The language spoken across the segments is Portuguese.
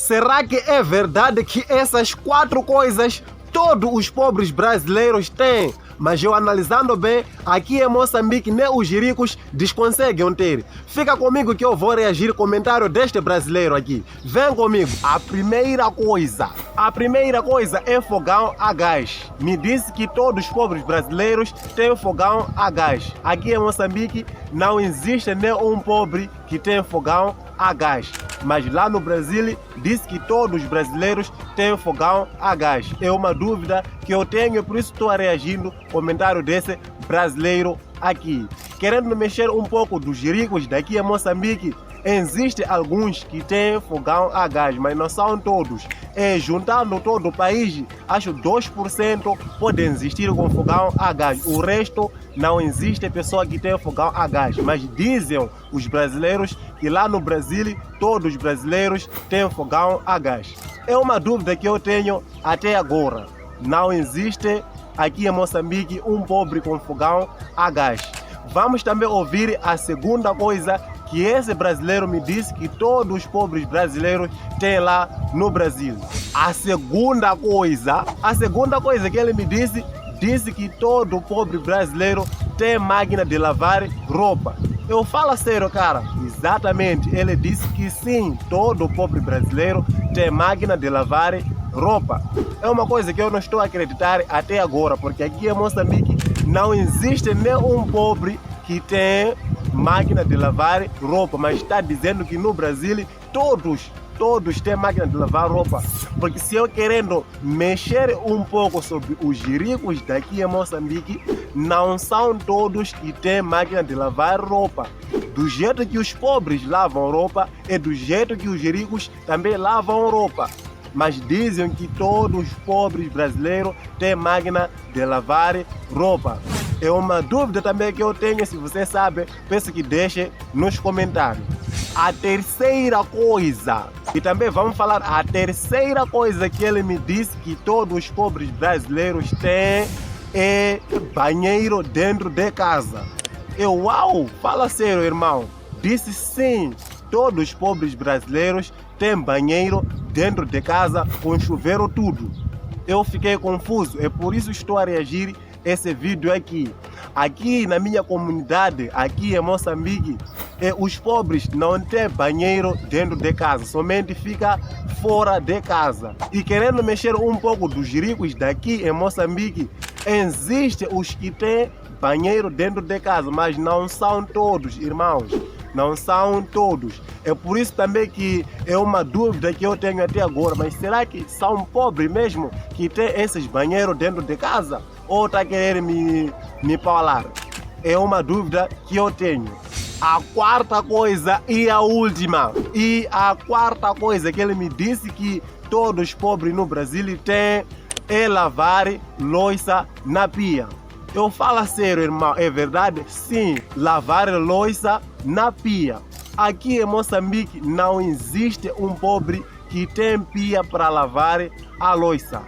Será que é verdade que essas 4 coisas todos os pobres brasileiros têm? Mas eu analisando bem, aqui em Moçambique nem os ricos desconseguem ter. Fica comigo que eu vou reagir ao comentário deste brasileiro aqui. Vem comigo. A primeira coisa é fogão a gás. Me disse que todos os pobres brasileiros têm fogão a gás. Aqui em Moçambique não existe nem um pobre que tem fogão a gás. Mas lá no Brasil diz que todos os brasileiros têm fogão a gás. É uma dúvida que eu tenho, por isso estou reagindo ao comentário desse brasileiro aqui. Querendo mexer um pouco dos ricos daqui em Moçambique, existem alguns que têm fogão a gás, mas não são todos. Juntando todo o país, acho 2% podem existir com fogão a gás. O resto não existe pessoa que tem fogão a gás. Mas dizem os brasileiros que lá no Brasil, todos os brasileiros têm fogão a gás. É uma dúvida que eu tenho até agora. Não existe aqui em Moçambique um pobre com fogão a gás. Vamos também ouvir a segunda coisa que esse brasileiro me disse que todos os pobres brasileiros têm lá no Brasil. A segunda coisa que ele me disse que todo pobre brasileiro tem máquina de lavar roupa. Eu falo sério, cara. Exatamente, ele disse que sim, todo pobre brasileiro tem máquina de lavar roupa. É uma coisa que eu não estou a acreditar até agora, porque aqui em Moçambique não existe nenhum pobre que tem máquina de lavar roupa, mas está dizendo que no Brasil todos têm máquina de lavar roupa. Porque se eu querendo mexer um pouco sobre os ricos daqui em Moçambique, não são todos que têm máquina de lavar roupa. Do jeito que os pobres lavam roupa, é do jeito que os ricos também lavam roupa. Mas dizem que todos os pobres brasileiros têm máquina de lavar roupa. É uma dúvida também que eu tenho, se você sabe, peço que deixe nos comentários. A terceira coisa, e também vamos falar, a terceira coisa que ele me disse que todos os pobres brasileiros têm é banheiro dentro de casa. Uau, fala sério, irmão. Disse sim, todos os pobres brasileiros têm banheiro dentro de casa com chuveiro tudo. Eu fiquei confuso, é por isso que estou a reagir esse vídeo aqui. Aqui na minha comunidade, aqui em Moçambique, os pobres não têm banheiro dentro de casa, somente fica fora de casa. E querendo mexer um pouco dos ricos daqui em Moçambique, existem os que têm banheiro dentro de casa, mas não são todos, irmãos. Não são todos. É por isso também que é uma dúvida que eu tenho até agora. Mas será que são pobres mesmo que têm esses banheiros dentro de casa? Ou está querendo me falar? É uma dúvida que eu tenho. A quarta coisa e a última. E a quarta coisa que ele me disse que todos os pobres no Brasil têm é lavar louça na pia. Eu falo sério, irmão, é verdade? Sim, lavar louça na pia. Aqui em Moçambique não existe um pobre que tem pia para lavar a louça.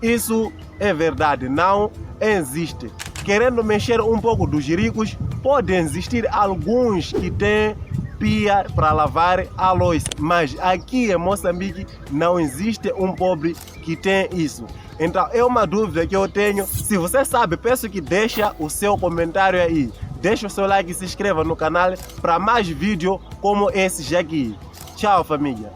Isso é verdade, não existe. Querendo mexer um pouco dos ricos, podem existir alguns que têm pia para lavar a louça, mas aqui em Moçambique não existe um pobre que tem isso. Então é uma dúvida que eu tenho. Se você sabe, peço que deixa o seu comentário aí. Deixa o seu like e se inscreva no canal para mais vídeos como esses aqui. Tchau, família.